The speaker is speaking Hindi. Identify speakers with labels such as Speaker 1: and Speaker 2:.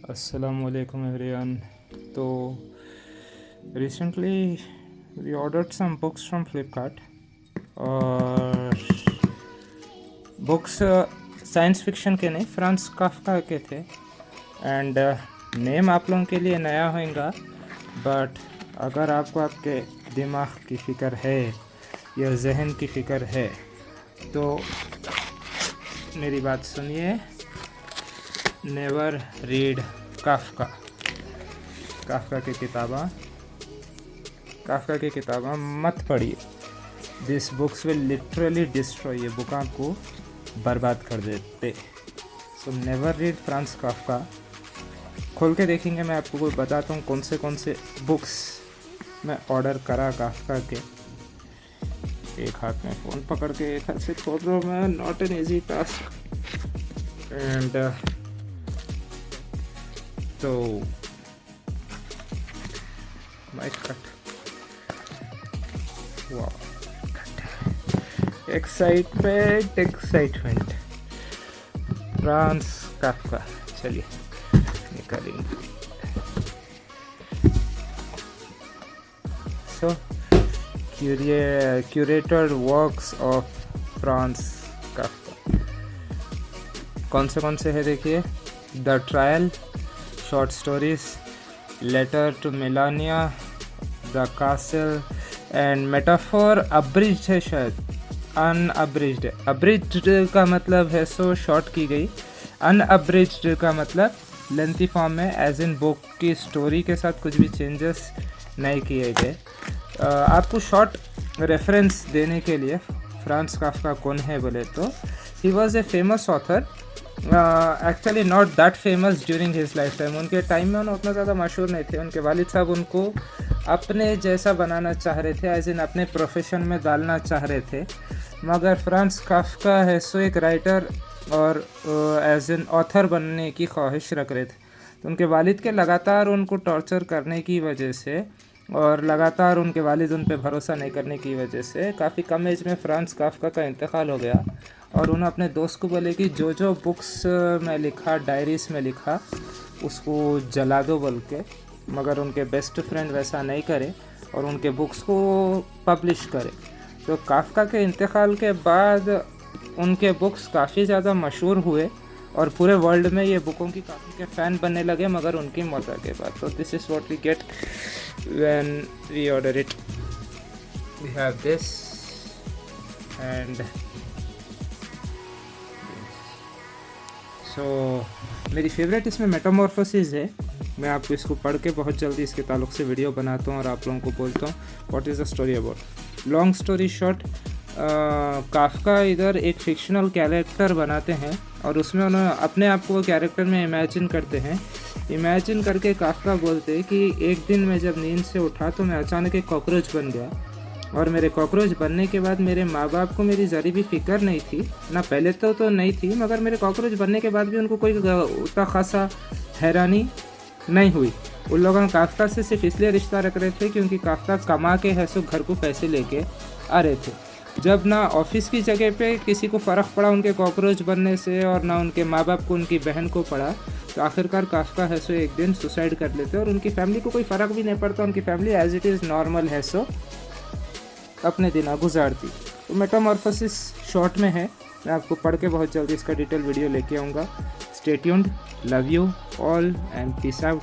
Speaker 1: Assalamualaikum everyone. So recently we ordered some books from Flipkart और बुक्स साइंस फिक्शन के नहीं, फ्रांस काफ्का के थे। एंड नेम आप लोगों के लिए नया होगा, बट अगर आपको आपके दिमाग की फ़िक्र है या जहन की फ़िक्र है तो मेरी बात सुनिए। Never read Kafka. काफ्का की किताबा मत पढ़िए। This books will literally destroy, ये बुक आपको बर्बाद कर देते। So never read France Kafka. खोल के देखेंगे, मैं आपको कोई बताता हूँ कौन से बुक्स मैं ऑर्डर करा काफ्का के। एक हाथ में फ़ोन पकड़ के एक हाथ से खोल रहा हूँ मैं, not an easy task. And तो mic cut, excitement Franz Kafka. चलिए निकालेंगे। So curated works of Franz Kafka कौन से है देखिए। The trial, short stories, letter to Milena, the castle and metaphor. Abridged है शायद, अनअब्रिज्ड। अब्रिज्ड का मतलब है सो शॉर्ट की गई, अनअब्रिज्ड का मतलब लेंथी फॉर्म में, एज इन बुक की स्टोरी के साथ कुछ भी चेंजेस नहीं किए गए। आपको शॉर्ट रेफरेंस देने के लिए, फ्रांस काफ्का कौन है बोले तो he was a famous author. Actually not that famous during his life time. उनके टाइम में उतना ज़्यादा मशहूर नहीं थे। उनके वालिद साहब उनको अपने जैसा बनाना चाह रहे थे, एज इन अपने प्रोफेशन में डालना चाह रहे थे। मगर फ्रांस काफ्का है सो एक राइटर और एज एन ऑथर बनने की ख्वाहिश रख रहे थे। तो उनके वालिद के लगातार उनको टॉर्चर करने की वजह से और लगातार उनके वालिद उन पर भरोसा नहीं करने की वजह से काफ़ी कम एज में फ्रांस काफ्का का इंतकाल हो गया। और उन्होंने अपने दोस्त को बोले कि जो बुक्स में लिखा, डायरीज़ में लिखा, उसको जला दो बोल के। मगर उनके बेस्ट फ्रेंड वैसा नहीं करे और उनके बुक्स को पब्लिश करे। तो काफ्का के इंतकाल के बाद उनके बुक्स काफ़ी ज़्यादा मशहूर हुए और पूरे वर्ल्ड में ये बुकों की काफ़ी के फ़ैन बनने लगे मगर उनकी मौत के बाद। तो this is what we get when we order it. We have this and मेरी फेवरेट इसमें मेटामॉर्फोसिस है। मैं आपको इसको पढ़ के बहुत जल्दी इसके ताल्लुक़ से वीडियो बनाता हूँ और आप लोगों को बोलता हूँ what is the story about. Long story short, Kafka इधर एक फिक्शनल कैरेक्टर बनाते हैं और उसमें उन्होंने अपने आप को कैरेक्टर में इमेजिन करते हैं। इमेजिन करके काफ्का बोलते हैं कि एक दिन मैं जब नींद से उठा तो मैं अचानक एक कॉकरोच बन गया। और मेरे कॉकरोच बनने के बाद मेरे माँ बाप को मेरी ज़री भी फ़िक्र नहीं थी ना, पहले तो नहीं थी, मगर मेरे कॉकरोच बनने के बाद भी उनको कोई उतना खासा हैरानी नहीं हुई। उन लोगों काफ्का से सिर्फ इसलिए रिश्ता रख रहे थे क्योंकि काफ्का कमा के है सो घर को पैसे लेके आ रहे थे। जब ना ऑफिस की जगह पे किसी को फ़र्क पड़ा उनके कॉकरोच बनने से और ना उनके माँ बाप को, उनकी बहन को पड़ा, तो आखिरकार काफ्का है सो एक दिन सुसाइड कर लेते और उनकी फैमिली को कोई फ़र्क भी नहीं पड़ता। उनकी family as it is normal है सो अपने दिन गुजारती। तो मेटामॉर्फोसिस शॉर्ट में है। मैं आपको पढ़ के बहुत जल्दी इसका डिटेल वीडियो लेके आऊँगा। Stay tuned, love you all and peace out.